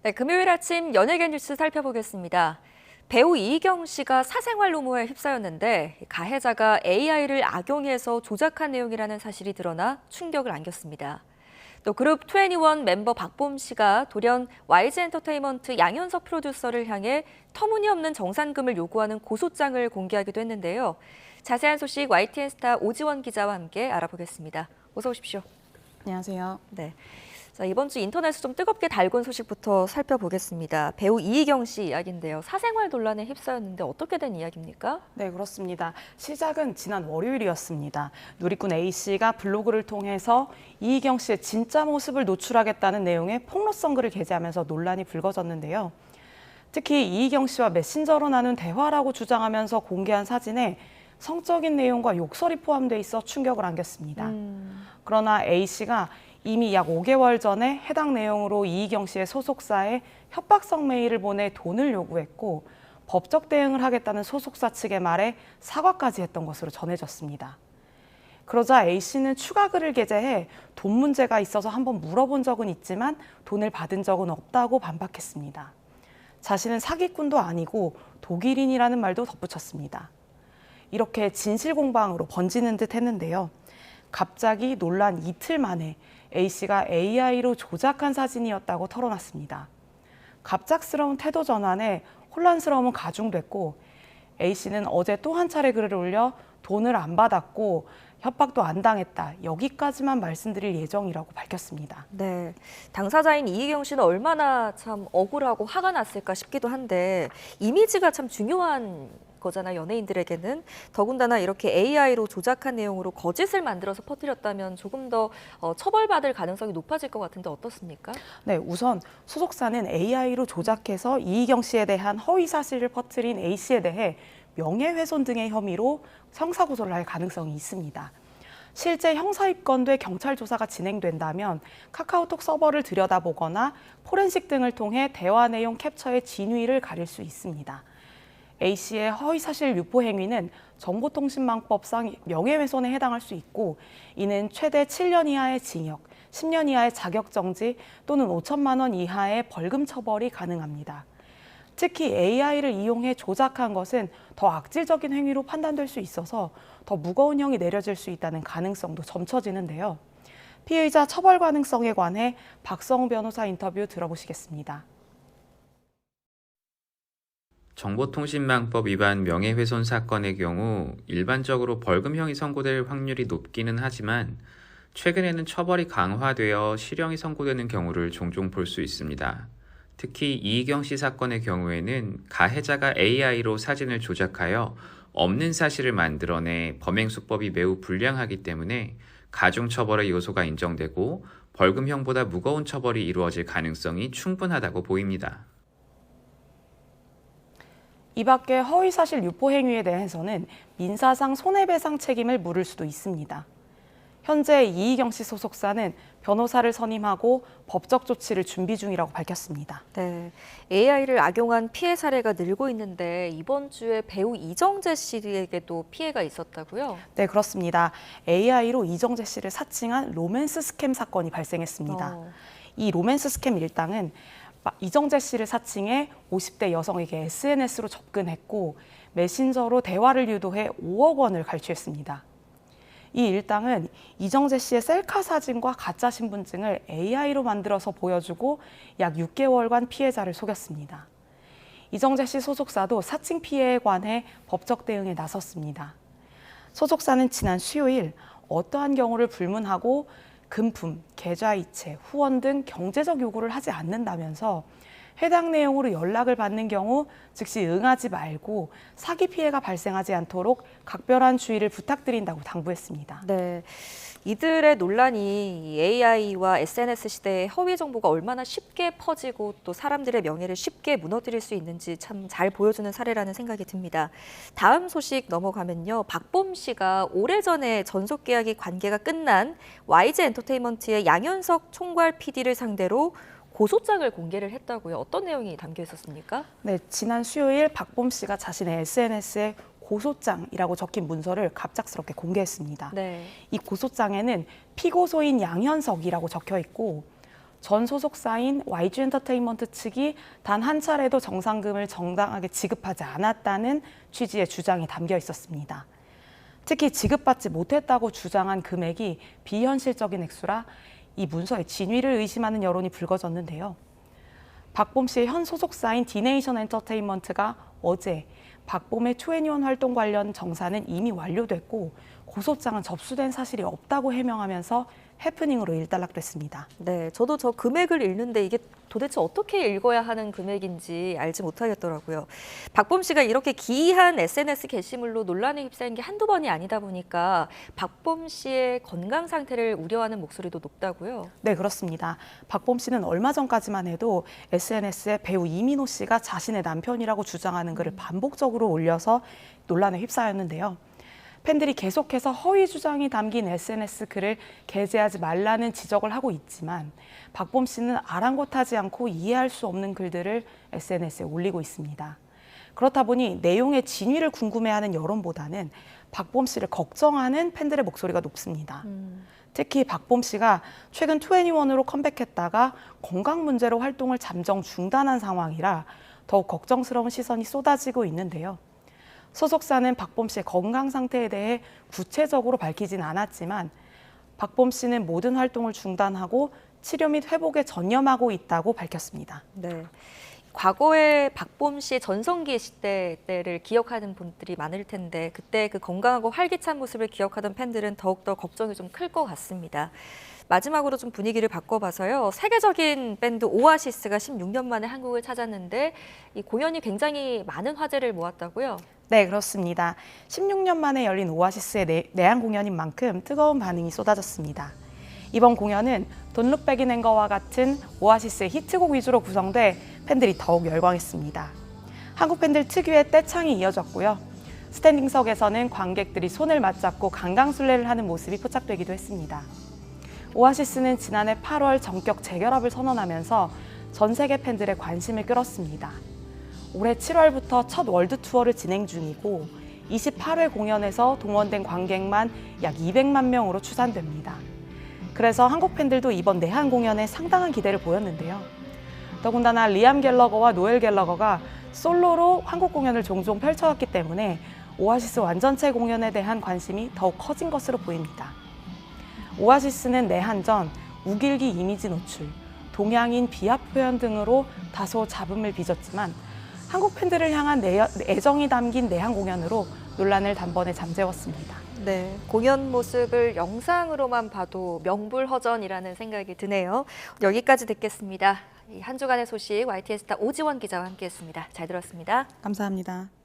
네, 금요일 아침 연예계 뉴스 살펴보겠습니다. 배우 이희경 씨가 사생활 루머에 휩싸였는데 가해자가 AI를 악용해서 조작한 내용이라는 사실이 드러나 충격을 안겼습니다. 또 그룹 21 멤버 박봄 씨가 돌연 YG 엔터테인먼트 양현석 프로듀서를 향해 터무니없는 정산금을 요구하는 고소장을 공개하기도 했는데요. 자세한 소식 YTN 스타 오지원 기자와 함께 알아보겠습니다. 어서 오십시오. 안녕하세요. 네. 자, 이번 주 인터넷을 좀 뜨겁게 달군 소식부터 살펴보겠습니다. 배우 이희경 씨 이야기인데요. 사생활 논란에 휩싸였는데 어떻게 된 이야기입니까? 네, 그렇습니다. 시작은 지난 월요일이었습니다. 누리꾼 A씨가 블로그를 통해서 이희경 씨의 진짜 모습을 노출하겠다는 내용의 폭로성 글을 게재하면서 논란이 불거졌는데요. 특히 이희경 씨와 메신저로 나눈 대화라고 주장하면서 공개한 사진에 성적인 내용과 욕설이 포함돼 있어 충격을 안겼습니다. 그러나 A씨가 이미 약 5개월 전에 해당 내용으로 이희경 씨의 소속사에 협박성 메일을 보내 돈을 요구했고 법적 대응을 하겠다는 소속사 측의 말에 사과까지 했던 것으로 전해졌습니다. 그러자 A씨는 추가 글을 게재해 돈 문제가 있어서 한번 물어본 적은 있지만 돈을 받은 적은 없다고 반박했습니다. 자신은 사기꾼도 아니고 독일인이라는 말도 덧붙였습니다. 이렇게 진실 공방으로 번지는 듯 했는데요. 갑자기 논란 이틀 만에 A씨가 AI로 조작한 사진이었다고 털어놨습니다. 갑작스러운 태도 전환에 혼란스러움은 가중됐고 A씨는 어제 또 한 차례 글을 올려 돈을 안 받았고 협박도 안 당했다. 여기까지만 말씀드릴 예정이라고 밝혔습니다. 네, 당사자인 이희경 씨는 얼마나 참 억울하고 화가 났을까 싶기도 한데 이미지가 참 중요한 거잖아요, 연예인들에게는. 더군다나 이렇게 AI로 조작한 내용으로 거짓을 만들어서 퍼뜨렸다면 조금 더 처벌받을 가능성이 높아질 것 같은데 어떻습니까? 네, 우선 소속사는 AI로 조작해서 이희경 씨에 대한 허위 사실을 퍼뜨린 A씨에 대해 명예훼손 등의 혐의로 형사고소를 할 가능성이 있습니다. 실제 형사 입건돼 경찰 조사가 진행된다면 카카오톡 서버를 들여다보거나 포렌식 등을 통해 대화 내용 캡처의 진위를 가릴 수 있습니다. A씨의 허위사실 유포 행위는 정보통신망법상 명예훼손에 해당할 수 있고 이는 최대 7년 이하의 징역, 10년 이하의 자격정지 또는 5천만 원 이하의 벌금 처벌이 가능합니다. 특히 AI를 이용해 조작한 것은 더 악질적인 행위로 판단될 수 있어서 더 무거운 형이 내려질 수 있다는 가능성도 점쳐지는데요. 피의자 처벌 가능성에 관해 박성우 변호사 인터뷰 들어보시겠습니다. 정보통신망법 위반 명예훼손 사건의 경우 일반적으로 벌금형이 선고될 확률이 높기는 하지만 최근에는 처벌이 강화되어 실형이 선고되는 경우를 종종 볼 수 있습니다. 특히 이희경 씨 사건의 경우에는 가해자가 AI로 사진을 조작하여 없는 사실을 만들어내 범행 수법이 매우 불량하기 때문에 가중처벌의 요소가 인정되고 벌금형보다 무거운 처벌이 이루어질 가능성이 충분하다고 보입니다. 이 밖에 허위사실 유포 행위에 대해서는 민사상 손해배상 책임을 물을 수도 있습니다. 현재 이희경 씨 소속사는 변호사를 선임하고 법적 조치를 준비 중이라고 밝혔습니다. 네, AI를 악용한 피해 사례가 늘고 있는데 이번 주에 배우 이정재 씨에게도 피해가 있었다고요? 네, 그렇습니다. AI로 이정재 씨를 사칭한 로맨스 스캠 사건이 발생했습니다. 이 로맨스 스캠 일당은 이정재 씨를 사칭해 50대 여성에게 SNS로 접근했고 메신저로 대화를 유도해 5억 원을 갈취했습니다. 이 일당은 이정재 씨의 셀카 사진과 가짜 신분증을 AI로 만들어서 보여주고 약 6개월간 피해자를 속였습니다. 이정재 씨 소속사도 사칭 피해에 관해 법적 대응에 나섰습니다. 소속사는 지난 수요일 어떠한 경우를 불문하고 금품, 계좌이체, 후원 등 경제적 요구를 하지 않는다면서 해당 내용으로 연락을 받는 경우 즉시 응하지 말고 사기 피해가 발생하지 않도록 각별한 주의를 부탁드린다고 당부했습니다. 네, 이들의 논란이 AI와 SNS 시대의 허위 정보가 얼마나 쉽게 퍼지고 또 사람들의 명예를 쉽게 무너뜨릴 수 있는지 참 잘 보여주는 사례라는 생각이 듭니다. 다음 소식 넘어가면요. 박봄 씨가 오래전에 전속 계약이 관계가 끝난 YG 엔터테인먼트의 양현석 총괄 PD를 상대로 고소장을 공개를 했다고요. 어떤 내용이 담겨 있었습니까? 네, 지난 수요일 박봄 씨가 자신의 SNS에 고소장이라고 적힌 문서를 갑작스럽게 공개했습니다. 네. 이 고소장에는 피고소인 양현석이라고 적혀 있고 전 소속사인 YG 엔터테인먼트 측이 단 한 차례도 정상금을 정당하게 지급하지 않았다는 취지의 주장이 담겨 있었습니다. 특히 지급받지 못했다고 주장한 금액이 비현실적인 액수라 이 문서의 진위를 의심하는 여론이 불거졌는데요. 박봄 씨의 현 소속사인 디네이션 엔터테인먼트가 어제 박봄의 2NE1 활동 관련 정산은 이미 완료됐고 고소장은 접수된 사실이 없다고 해명하면서 해프닝으로 일단락됐습니다. 네, 저도 저 금액을 읽는데 이게 도대체 어떻게 읽어야 하는 금액인지 알지 못하겠더라고요. 박봄 씨가 이렇게 기이한 SNS 게시물로 논란에 휩싸인 게 한두 번이 아니다 보니까 박봄 씨의 건강 상태를 우려하는 목소리도 높다고요. 네, 그렇습니다. 박봄 씨는 얼마 전까지만 해도 SNS에 배우 이민호 씨가 자신의 남편이라고 주장하는 글을 반복적으로 올려서 논란에 휩싸였는데요. 팬들이 계속해서 허위 주장이 담긴 SNS 글을 게재하지 말라는 지적을 하고 있지만 박봄 씨는 아랑곳하지 않고 이해할 수 없는 글들을 SNS에 올리고 있습니다. 그렇다 보니 내용의 진위를 궁금해하는 여론보다는 박봄 씨를 걱정하는 팬들의 목소리가 높습니다. 특히 박봄 씨가 최근 2NE1으로 컴백했다가 건강 문제로 활동을 잠정 중단한 상황이라 더욱 걱정스러운 시선이 쏟아지고 있는데요. 소속사는 박봄 씨의 건강 상태에 대해 구체적으로 밝히진 않았지만 박봄 씨는 모든 활동을 중단하고 치료 및 회복에 전념하고 있다고 밝혔습니다. 네. 과거에 박봄 씨의 전성기 시대 때를 기억하는 분들이 많을 텐데 그때 그 건강하고 활기찬 모습을 기억하던 팬들은 더욱더 걱정이 좀 클 것 같습니다. 마지막으로 좀 분위기를 바꿔봐서요. 세계적인 밴드 오아시스가 16년 만에 한국을 찾았는데 이 공연이 굉장히 많은 화제를 모았다고요? 네, 그렇습니다. 16년 만에 열린 오아시스의 내한 공연인 만큼 뜨거운 반응이 쏟아졌습니다. 이번 공연은 Don't Look Back in Anger와 같은 오아시스의 히트곡 위주로 구성돼 팬들이 더욱 열광했습니다. 한국 팬들 특유의 떼창이 이어졌고요. 스탠딩석에서는 관객들이 손을 맞잡고 강강술래를 하는 모습이 포착되기도 했습니다. 오아시스는 지난해 8월 전격 재결합을 선언하면서 전 세계 팬들의 관심을 끌었습니다. 올해 7월부터 첫 월드 투어를 진행 중이고 28회 공연에서 동원된 관객만 약 200만 명으로 추산됩니다. 그래서 한국 팬들도 이번 내한 공연에 상당한 기대를 보였는데요. 더군다나 리암 갤러거와 노엘 갤러거가 솔로로 한국 공연을 종종 펼쳐왔기 때문에 오아시스 완전체 공연에 대한 관심이 더욱 커진 것으로 보입니다. 오아시스는 내한 전 우길기 이미지 노출, 동양인 비하 표현 등으로 다소 잡음을 빚었지만 한국 팬들을 향한 애정이 담긴 내한 공연으로 논란을 단번에 잠재웠습니다. 네, 공연 모습을 영상으로만 봐도 명불허전이라는 생각이 드네요. 여기까지 듣겠습니다. 한 주간의 소식 YTN 스타 오지원 기자와 함께했습니다. 잘 들었습니다. 감사합니다.